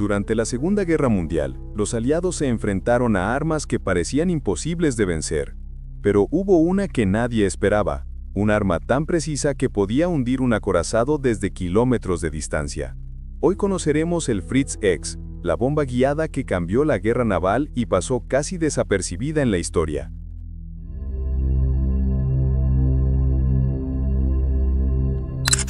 Durante la Segunda Guerra Mundial, los aliados se enfrentaron a armas que parecían imposibles de vencer. Pero hubo una que nadie esperaba, un arma tan precisa que podía hundir un acorazado desde kilómetros de distancia. Hoy conoceremos el Fritz X, la bomba guiada que cambió la guerra naval y pasó casi desapercibida en la historia.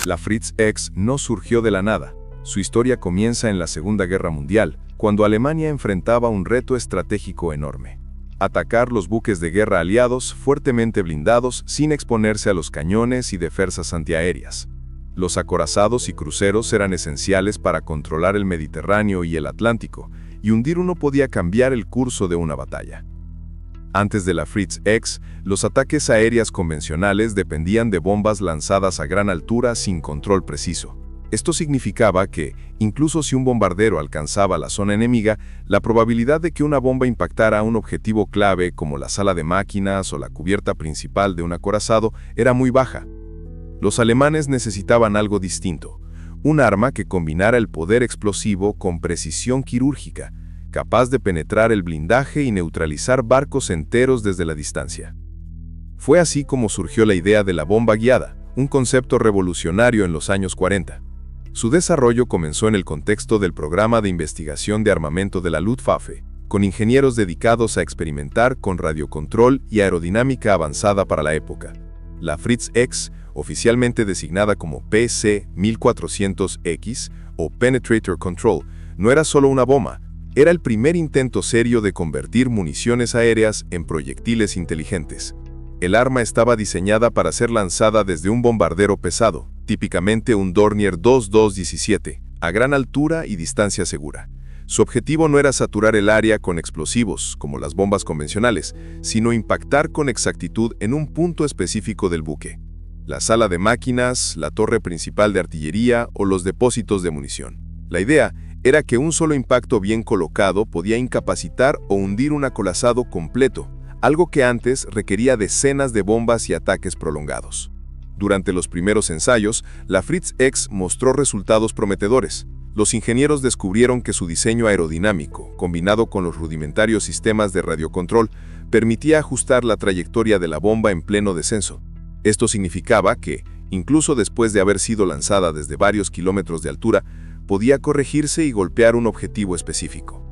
La Fritz X no surgió de la nada. Su historia comienza en la Segunda Guerra Mundial, cuando Alemania enfrentaba un reto estratégico enorme: atacar los buques de guerra aliados fuertemente blindados sin exponerse a los cañones y defensas antiaéreas. Los acorazados y cruceros eran esenciales para controlar el Mediterráneo y el Atlántico, y hundir uno podía cambiar el curso de una batalla. Antes de la Fritz X, los ataques aéreos convencionales dependían de bombas lanzadas a gran altura sin control preciso. Esto significaba que, incluso si un bombardero alcanzaba la zona enemiga, la probabilidad de que una bomba impactara a un objetivo clave como la sala de máquinas o la cubierta principal de un acorazado era muy baja. Los alemanes necesitaban algo distinto, un arma que combinara el poder explosivo con precisión quirúrgica, capaz de penetrar el blindaje y neutralizar barcos enteros desde la distancia. Fue así como surgió la idea de la bomba guiada, un concepto revolucionario en los años 40. Su desarrollo comenzó en el contexto del programa de investigación de armamento de la Luftwaffe, con ingenieros dedicados a experimentar con radiocontrol y aerodinámica avanzada para la época. La Fritz X, oficialmente designada como PC-1400X o Penetrator Control, no era solo una bomba, era el primer intento serio de convertir municiones aéreas en proyectiles inteligentes. El arma estaba diseñada para ser lanzada desde un bombardero pesado, típicamente un Dornier 2217, a gran altura y distancia segura. Su objetivo no era saturar el área con explosivos, como las bombas convencionales, sino impactar con exactitud en un punto específico del buque: la sala de máquinas, la torre principal de artillería o los depósitos de munición. La idea era que un solo impacto bien colocado podía incapacitar o hundir un acorazado completo, algo que antes requería decenas de bombas y ataques prolongados. Durante los primeros ensayos, la Fritz X mostró resultados prometedores. Los ingenieros descubrieron que su diseño aerodinámico, combinado con los rudimentarios sistemas de radiocontrol, permitía ajustar la trayectoria de la bomba en pleno descenso. Esto significaba que, incluso después de haber sido lanzada desde varios kilómetros de altura, podía corregirse y golpear un objetivo específico.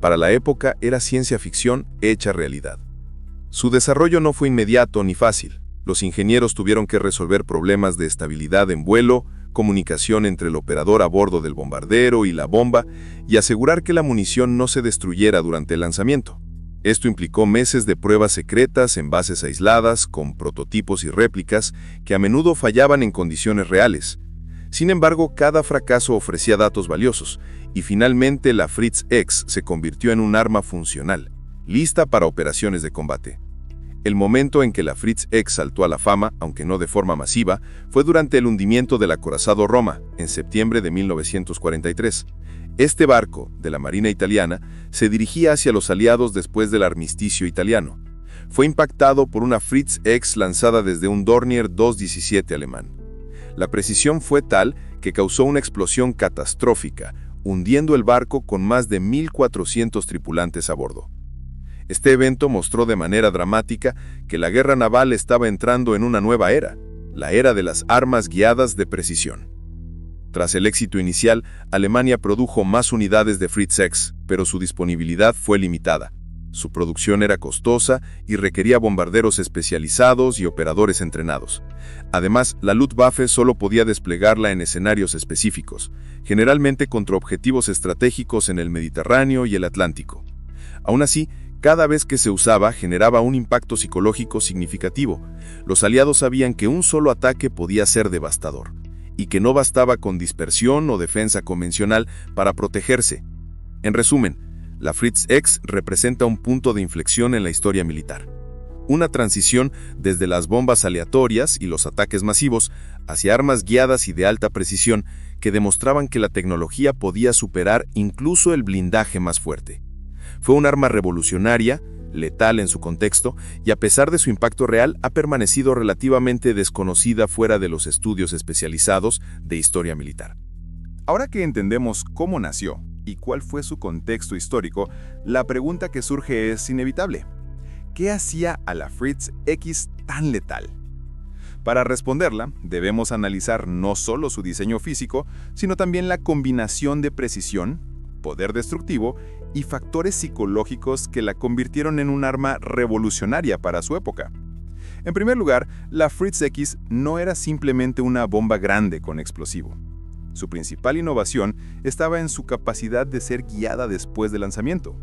Para la época era ciencia ficción hecha realidad. Su desarrollo no fue inmediato ni fácil. Los ingenieros tuvieron que resolver problemas de estabilidad en vuelo, comunicación entre el operador a bordo del bombardero y la bomba, y asegurar que la munición no se destruyera durante el lanzamiento. Esto implicó meses de pruebas secretas en bases aisladas, con prototipos y réplicas que a menudo fallaban en condiciones reales. Sin embargo, cada fracaso ofrecía datos valiosos, y finalmente la Fritz X se convirtió en un arma funcional, lista para operaciones de combate. El momento en que la Fritz X saltó a la fama, aunque no de forma masiva, fue durante el hundimiento del acorazado Roma, en septiembre de 1943. Este barco, de la Marina italiana, se dirigía hacia los aliados después del armisticio italiano. Fue impactado por una Fritz X lanzada desde un Dornier 217 alemán. La precisión fue tal que causó una explosión catastrófica, hundiendo el barco con más de 1.400 tripulantes a bordo. Este evento mostró de manera dramática que la guerra naval estaba entrando en una nueva era, la era de las armas guiadas de precisión. Tras el éxito inicial, Alemania produjo más unidades de Fritz X, pero su disponibilidad fue limitada. Su producción era costosa y requería bombarderos especializados y operadores entrenados. Además, la Luftwaffe solo podía desplegarla en escenarios específicos, generalmente contra objetivos estratégicos en el Mediterráneo y el Atlántico. Aún así, cada vez que se usaba generaba un impacto psicológico significativo. Los aliados sabían que un solo ataque podía ser devastador, y que no bastaba con dispersión o defensa convencional para protegerse. En resumen, la Fritz X representa un punto de inflexión en la historia militar. Una transición desde las bombas aleatorias y los ataques masivos hacia armas guiadas y de alta precisión que demostraban que la tecnología podía superar incluso el blindaje más fuerte. Fue un arma revolucionaria, letal en su contexto, y a pesar de su impacto real, ha permanecido relativamente desconocida fuera de los estudios especializados de historia militar. Ahora que entendemos cómo nació, y cuál fue su contexto histórico, la pregunta que surge es inevitable. ¿Qué hacía a la Fritz X tan letal? Para responderla, debemos analizar no solo su diseño físico, sino también la combinación de precisión, poder destructivo y factores psicológicos que la convirtieron en un arma revolucionaria para su época. En primer lugar, la Fritz X no era simplemente una bomba grande con explosivo. Su principal innovación estaba en su capacidad de ser guiada después del lanzamiento.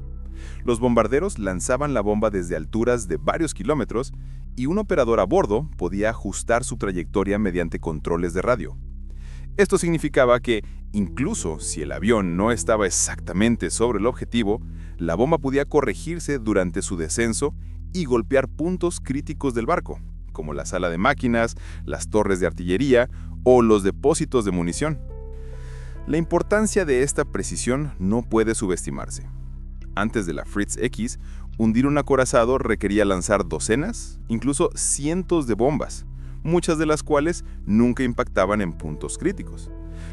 Los bombarderos lanzaban la bomba desde alturas de varios kilómetros y un operador a bordo podía ajustar su trayectoria mediante controles de radio. Esto significaba que, incluso si el avión no estaba exactamente sobre el objetivo, la bomba podía corregirse durante su descenso y golpear puntos críticos del barco, como la sala de máquinas, las torres de artillería o los depósitos de munición. La importancia de esta precisión no puede subestimarse. Antes de la Fritz X, hundir un acorazado requería lanzar docenas, incluso cientos de bombas, muchas de las cuales nunca impactaban en puntos críticos.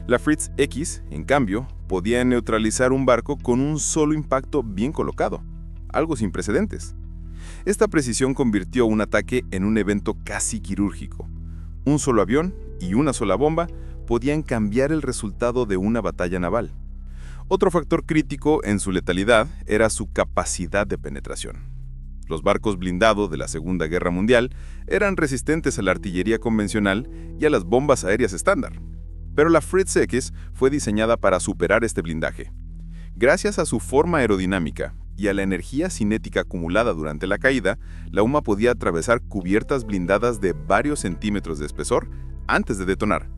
La Fritz X, en cambio, podía neutralizar un barco con un solo impacto bien colocado, algo sin precedentes. Esta precisión convirtió un ataque en un evento casi quirúrgico. Un solo avión y una sola bomba podían cambiar el resultado de una batalla naval. Otro factor crítico en su letalidad era su capacidad de penetración. Los barcos blindados de la Segunda Guerra Mundial eran resistentes a la artillería convencional y a las bombas aéreas estándar. Pero la Fritz X fue diseñada para superar este blindaje. Gracias a su forma aerodinámica y a la energía cinética acumulada durante la caída, la bomba podía atravesar cubiertas blindadas de varios centímetros de espesor antes de detonar.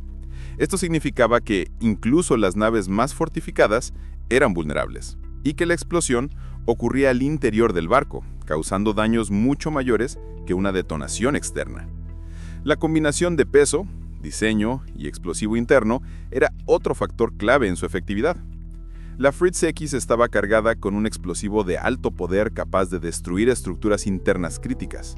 Esto significaba que incluso las naves más fortificadas eran vulnerables y que la explosión ocurría al interior del barco, causando daños mucho mayores que una detonación externa. La combinación de peso, diseño y explosivo interno era otro factor clave en su efectividad. La Fritz X estaba cargada con un explosivo de alto poder capaz de destruir estructuras internas críticas.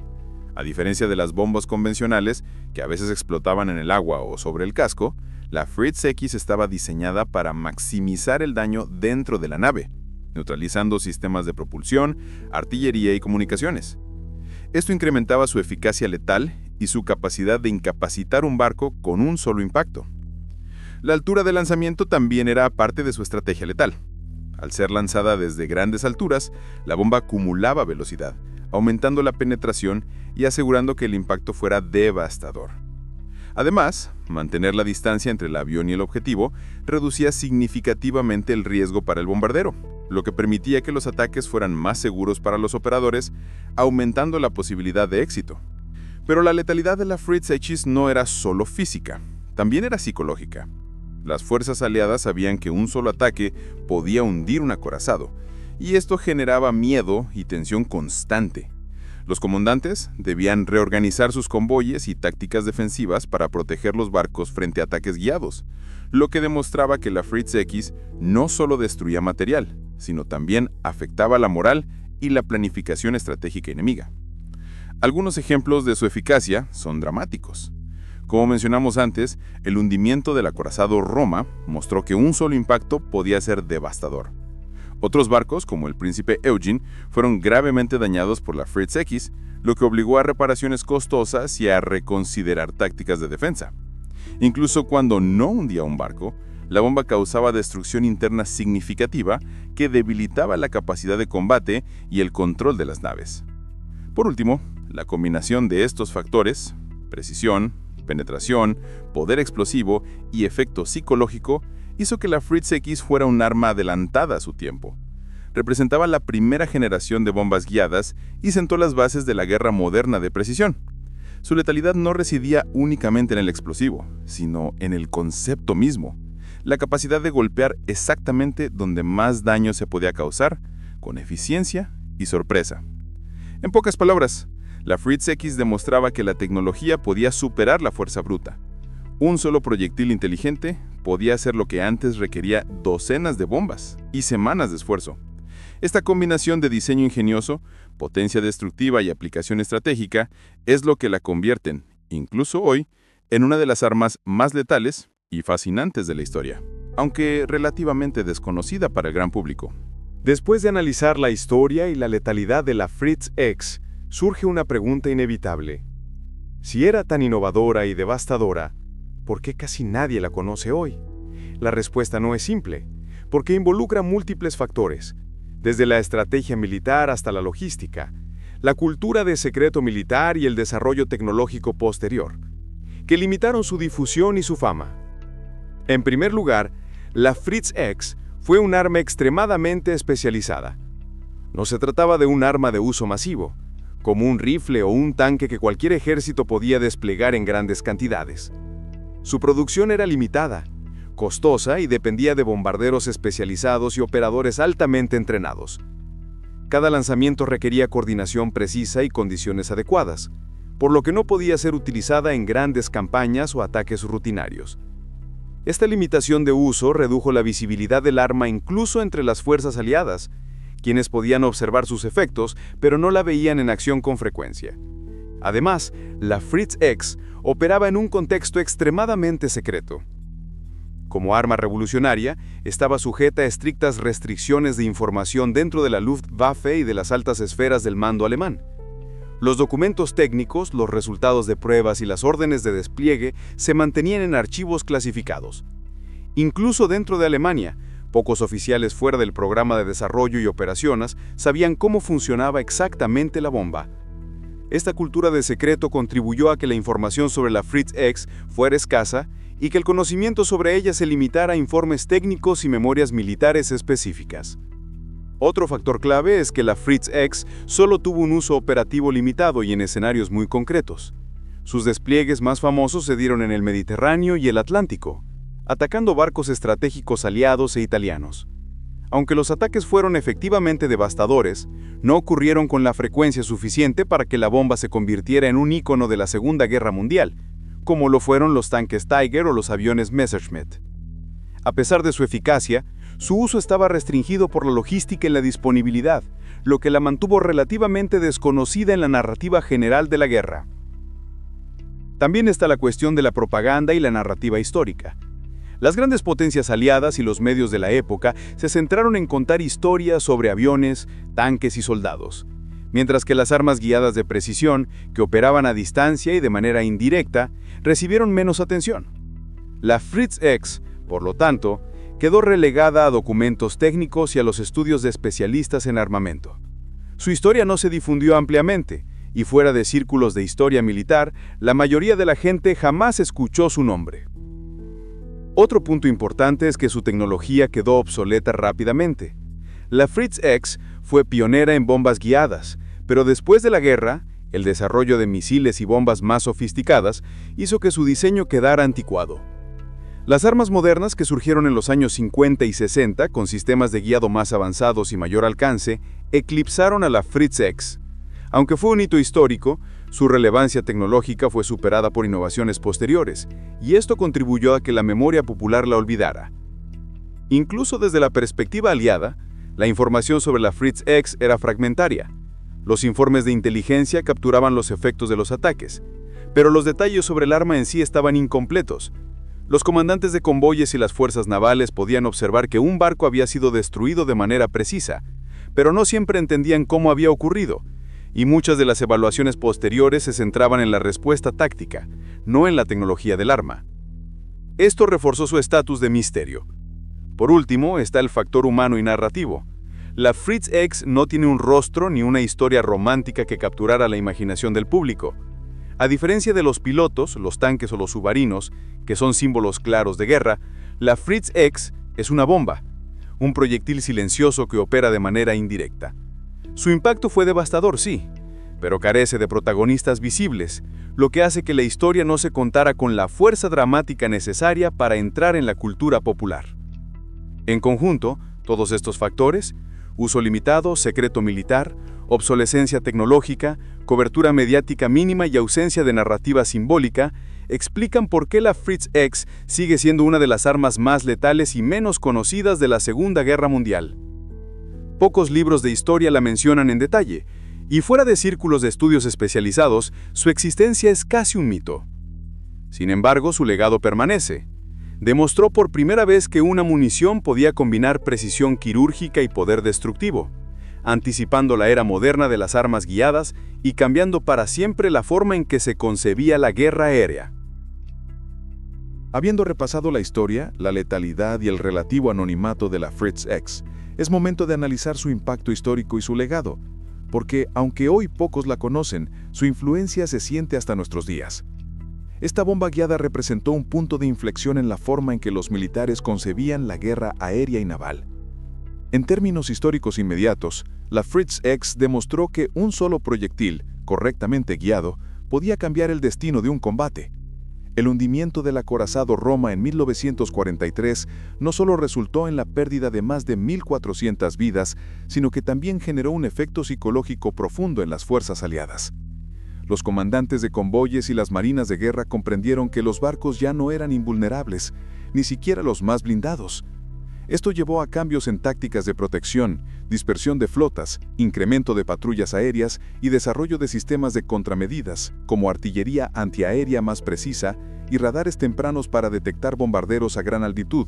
A diferencia de las bombas convencionales, que a veces explotaban en el agua o sobre el casco, la Fritz X estaba diseñada para maximizar el daño dentro de la nave, neutralizando sistemas de propulsión, artillería y comunicaciones. Esto incrementaba su eficacia letal y su capacidad de incapacitar un barco con un solo impacto. La altura de lanzamiento también era parte de su estrategia letal. Al ser lanzada desde grandes alturas, la bomba acumulaba velocidad, aumentando la penetración y asegurando que el impacto fuera devastador. Además, mantener la distancia entre el avión y el objetivo reducía significativamente el riesgo para el bombardero, lo que permitía que los ataques fueran más seguros para los operadores, aumentando la posibilidad de éxito. Pero la letalidad de la Fritz X no era solo física, también era psicológica. Las fuerzas aliadas sabían que un solo ataque podía hundir un acorazado, y esto generaba miedo y tensión constante. Los comandantes debían reorganizar sus convoyes y tácticas defensivas para proteger los barcos frente a ataques guiados, lo que demostraba que la Fritz X no solo destruía material, sino también afectaba la moral y la planificación estratégica enemiga. Algunos ejemplos de su eficacia son dramáticos. Como mencionamos antes, el hundimiento del acorazado Roma mostró que un solo impacto podía ser devastador. Otros barcos, como el Príncipe Eugene, fueron gravemente dañados por la Fritz X, lo que obligó a reparaciones costosas y a reconsiderar tácticas de defensa. Incluso cuando no hundía un barco, la bomba causaba destrucción interna significativa que debilitaba la capacidad de combate y el control de las naves. Por último, la combinación de estos factores, precisión, penetración, poder explosivo y efecto psicológico, hizo que la Fritz X fuera un arma adelantada a su tiempo. Representaba la primera generación de bombas guiadas y sentó las bases de la guerra moderna de precisión. Su letalidad no residía únicamente en el explosivo, sino en el concepto mismo, la capacidad de golpear exactamente donde más daño se podía causar, con eficiencia y sorpresa. En pocas palabras, la Fritz X demostraba que la tecnología podía superar la fuerza bruta. Un solo proyectil inteligente podía hacer lo que antes requería docenas de bombas y semanas de esfuerzo. Esta combinación de diseño ingenioso, potencia destructiva y aplicación estratégica es lo que la convierten, incluso hoy, en una de las armas más letales y fascinantes de la historia. aunque relativamente desconocida para el gran público. Después de analizar la historia y la letalidad de la Fritz X, surge una pregunta inevitable. Si era tan innovadora y devastadora, ¿por qué casi nadie la conoce hoy? La respuesta no es simple, porque involucra múltiples factores, desde la estrategia militar hasta la logística, la cultura de secreto militar y el desarrollo tecnológico posterior, que limitaron su difusión y su fama. En primer lugar, la Fritz X fue un arma extremadamente especializada. No se trataba de un arma de uso masivo, como un rifle o un tanque que cualquier ejército podía desplegar en grandes cantidades. Su producción era limitada, costosa y dependía de bombarderos especializados y operadores altamente entrenados. Cada lanzamiento requería coordinación precisa y condiciones adecuadas, por lo que no podía ser utilizada en grandes campañas o ataques rutinarios. Esta limitación de uso redujo la visibilidad del arma incluso entre las fuerzas aliadas, quienes podían observar sus efectos, pero no la veían en acción con frecuencia. Además, la Fritz X operaba en un contexto extremadamente secreto. Como arma revolucionaria, estaba sujeta a estrictas restricciones de información dentro de la Luftwaffe y de las altas esferas del mando alemán. Los documentos técnicos, los resultados de pruebas y las órdenes de despliegue se mantenían en archivos clasificados. Incluso dentro de Alemania, pocos oficiales fuera del programa de desarrollo y operaciones sabían cómo funcionaba exactamente la bomba. Esta cultura de secreto contribuyó a que la información sobre la Fritz X fuera escasa y que el conocimiento sobre ella se limitara a informes técnicos y memorias militares específicas. Otro factor clave es que la Fritz X solo tuvo un uso operativo limitado y en escenarios muy concretos. Sus despliegues más famosos se dieron en el Mediterráneo y el Atlántico, atacando barcos estratégicos aliados e italianos. Aunque los ataques fueron efectivamente devastadores, no ocurrieron con la frecuencia suficiente para que la bomba se convirtiera en un ícono de la Segunda Guerra Mundial, como lo fueron los tanques Tiger o los aviones Messerschmitt. A pesar de su eficacia, su uso estaba restringido por la logística y la disponibilidad, lo que la mantuvo relativamente desconocida en la narrativa general de la guerra. También está la cuestión de la propaganda y la narrativa histórica. Las grandes potencias aliadas y los medios de la época se centraron en contar historias sobre aviones, tanques y soldados, mientras que las armas guiadas de precisión, que operaban a distancia y de manera indirecta, recibieron menos atención. La Fritz X, por lo tanto, quedó relegada a documentos técnicos y a los estudios de especialistas en armamento. Su historia no se difundió ampliamente, y fuera de círculos de historia militar, la mayoría de la gente jamás escuchó su nombre. Otro punto importante es que su tecnología quedó obsoleta rápidamente. La Fritz X fue pionera en bombas guiadas, pero después de la guerra, el desarrollo de misiles y bombas más sofisticadas hizo que su diseño quedara anticuado. Las armas modernas que surgieron en los años 50 y 60, con sistemas de guiado más avanzados y mayor alcance, eclipsaron a la Fritz X. Aunque fue un hito histórico, su relevancia tecnológica fue superada por innovaciones posteriores, y esto contribuyó a que la memoria popular la olvidara. Incluso desde la perspectiva aliada, la información sobre la Fritz X era fragmentaria. Los informes de inteligencia capturaban los efectos de los ataques, pero los detalles sobre el arma en sí estaban incompletos. Los comandantes de convoyes y las fuerzas navales podían observar que un barco había sido destruido de manera precisa, pero no siempre entendían cómo había ocurrido, y muchas de las evaluaciones posteriores se centraban en la respuesta táctica, no en la tecnología del arma. Esto reforzó su estatus de misterio. Por último, está el factor humano y narrativo. La Fritz X no tiene un rostro ni una historia romántica que capturara la imaginación del público. A diferencia de los pilotos, los tanques o los submarinos, que son símbolos claros de guerra, la Fritz X es una bomba, un proyectil silencioso que opera de manera indirecta. Su impacto fue devastador, sí, pero carece de protagonistas visibles, lo que hace que la historia no se contara con la fuerza dramática necesaria para entrar en la cultura popular. En conjunto, todos estos factores, uso limitado, secreto militar, obsolescencia tecnológica, cobertura mediática mínima y ausencia de narrativa simbólica, explican por qué la Fritz X sigue siendo una de las armas más letales y menos conocidas de la Segunda Guerra Mundial. Pocos libros de historia la mencionan en detalle, y fuera de círculos de estudios especializados, su existencia es casi un mito. Sin embargo, su legado permanece. Demostró por primera vez que una munición podía combinar precisión quirúrgica y poder destructivo, anticipando la era moderna de las armas guiadas y cambiando para siempre la forma en que se concebía la guerra aérea. Habiendo repasado la historia, la letalidad y el relativo anonimato de la Fritz X, es momento de analizar su impacto histórico y su legado, porque aunque hoy pocos la conocen, su influencia se siente hasta nuestros días. Esta bomba guiada representó un punto de inflexión en la forma en que los militares concebían la guerra aérea y naval. En términos históricos inmediatos, la Fritz X demostró que un solo proyectil, correctamente guiado, podía cambiar el destino de un combate. El hundimiento del acorazado Roma en 1943 no solo resultó en la pérdida de más de 1.400 vidas, sino que también generó un efecto psicológico profundo en las fuerzas aliadas. Los comandantes de convoyes y las marinas de guerra comprendieron que los barcos ya no eran invulnerables, ni siquiera los más blindados. Esto llevó a cambios en tácticas de protección, dispersión de flotas, incremento de patrullas aéreas y desarrollo de sistemas de contramedidas, como artillería antiaérea más precisa y radares tempranos para detectar bombarderos a gran altitud.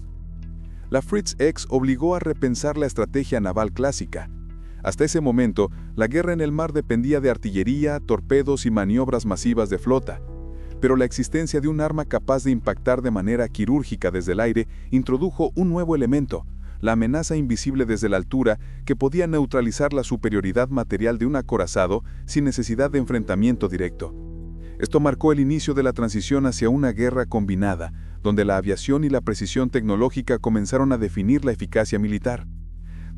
La Fritz X obligó a repensar la estrategia naval clásica. Hasta ese momento, la guerra en el mar dependía de artillería, torpedos y maniobras masivas de flota. Pero la existencia de un arma capaz de impactar de manera quirúrgica desde el aire introdujo un nuevo elemento, la amenaza invisible desde la altura que podía neutralizar la superioridad material de un acorazado sin necesidad de enfrentamiento directo. Esto marcó el inicio de la transición hacia una guerra combinada, donde la aviación y la precisión tecnológica comenzaron a definir la eficacia militar.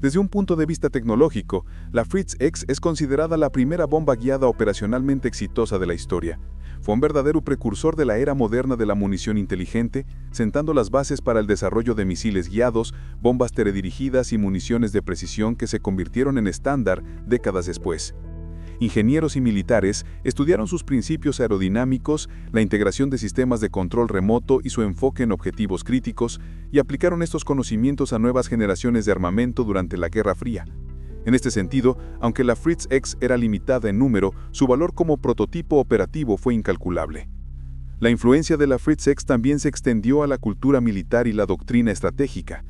Desde un punto de vista tecnológico, la Fritz X es considerada la primera bomba guiada operacionalmente exitosa de la historia. Fue un verdadero precursor de la era moderna de la munición inteligente, sentando las bases para el desarrollo de misiles guiados, bombas teledirigidas y municiones de precisión que se convirtieron en estándar décadas después. Ingenieros y militares estudiaron sus principios aerodinámicos, la integración de sistemas de control remoto y su enfoque en objetivos críticos, y aplicaron estos conocimientos a nuevas generaciones de armamento durante la Guerra Fría. En este sentido, aunque la Fritz X era limitada en número, su valor como prototipo operativo fue incalculable. La influencia de la Fritz X también se extendió a la cultura militar y la doctrina estratégica.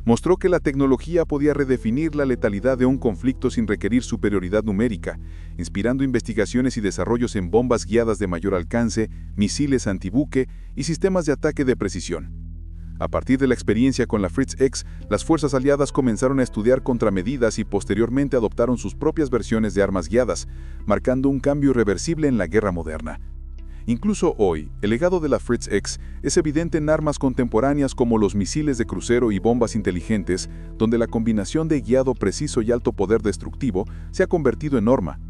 Mostró que la tecnología podía redefinir la letalidad de un conflicto sin requerir superioridad numérica, inspirando investigaciones y desarrollos en bombas guiadas de mayor alcance, misiles antibuque y sistemas de ataque de precisión. A partir de la experiencia con la Fritz X, las fuerzas aliadas comenzaron a estudiar contramedidas y posteriormente adoptaron sus propias versiones de armas guiadas, marcando un cambio irreversible en la guerra moderna. Incluso hoy, el legado de la Fritz X es evidente en armas contemporáneas como los misiles de crucero y bombas inteligentes, donde la combinación de guiado preciso y alto poder destructivo se ha convertido en norma.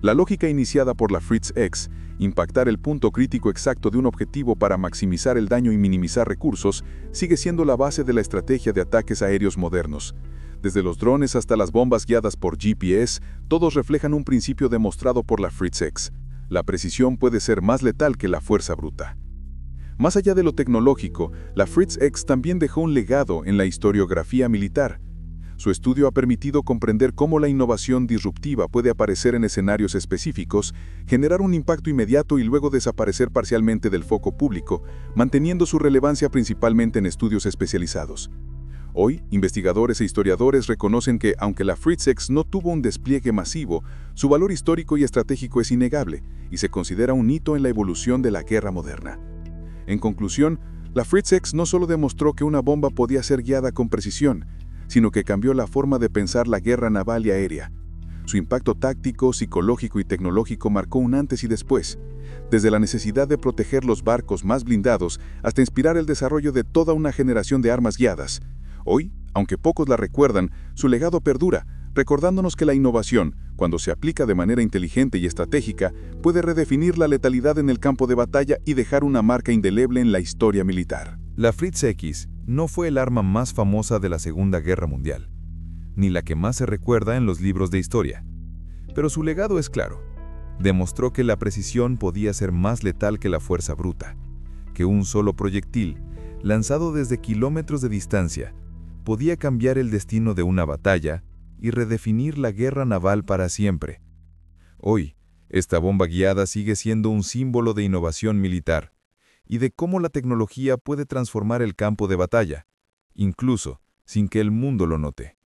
La lógica iniciada por la Fritz X, impactar el punto crítico exacto de un objetivo para maximizar el daño y minimizar recursos, sigue siendo la base de la estrategia de ataques aéreos modernos. Desde los drones hasta las bombas guiadas por GPS, todos reflejan un principio demostrado por la Fritz X. La precisión puede ser más letal que la fuerza bruta. Más allá de lo tecnológico, la Fritz X también dejó un legado en la historiografía militar. Su estudio ha permitido comprender cómo la innovación disruptiva puede aparecer en escenarios específicos, generar un impacto inmediato y luego desaparecer parcialmente del foco público, manteniendo su relevancia principalmente en estudios especializados. Hoy, investigadores e historiadores reconocen que, aunque la Fritz X no tuvo un despliegue masivo, su valor histórico y estratégico es innegable y se considera un hito en la evolución de la guerra moderna. En conclusión, la Fritz X no solo demostró que una bomba podía ser guiada con precisión, sino que cambió la forma de pensar la guerra naval y aérea. Su impacto táctico, psicológico y tecnológico marcó un antes y después, desde la necesidad de proteger los barcos más blindados hasta inspirar el desarrollo de toda una generación de armas guiadas. Hoy, aunque pocos la recuerdan, su legado perdura, recordándonos que la innovación, cuando se aplica de manera inteligente y estratégica, puede redefinir la letalidad en el campo de batalla y dejar una marca indeleble en la historia militar. La Fritz X no fue el arma más famosa de la Segunda Guerra Mundial, ni la que más se recuerda en los libros de historia. Pero su legado es claro. Demostró que la precisión podía ser más letal que la fuerza bruta, que un solo proyectil, lanzado desde kilómetros de distancia, podía cambiar el destino de una batalla y redefinir la guerra naval para siempre. Hoy, esta bomba guiada sigue siendo un símbolo de innovación militar, y de cómo la tecnología puede transformar el campo de batalla, incluso sin que el mundo lo note.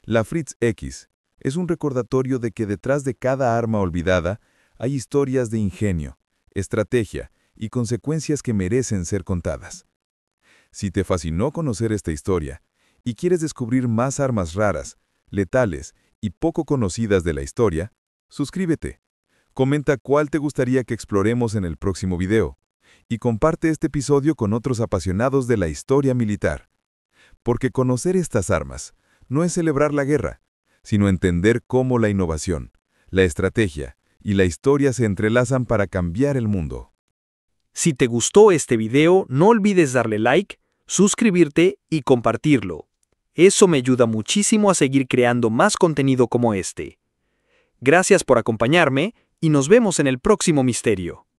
La Fritz X es un recordatorio de que detrás de cada arma olvidada hay historias de ingenio, estrategia y consecuencias que merecen ser contadas. Si te fascinó conocer esta historia y quieres descubrir más armas raras, letales y poco conocidas de la historia, suscríbete, comenta cuál te gustaría que exploremos en el próximo video y comparte este episodio con otros apasionados de la historia militar. Porque conocer estas armas no es celebrar la guerra, sino entender cómo la innovación, la estrategia y la historia se entrelazan para cambiar el mundo. Si te gustó este video, no olvides darle like, suscribirte y compartirlo. Eso me ayuda muchísimo a seguir creando más contenido como este. Gracias por acompañarme y nos vemos en el próximo misterio.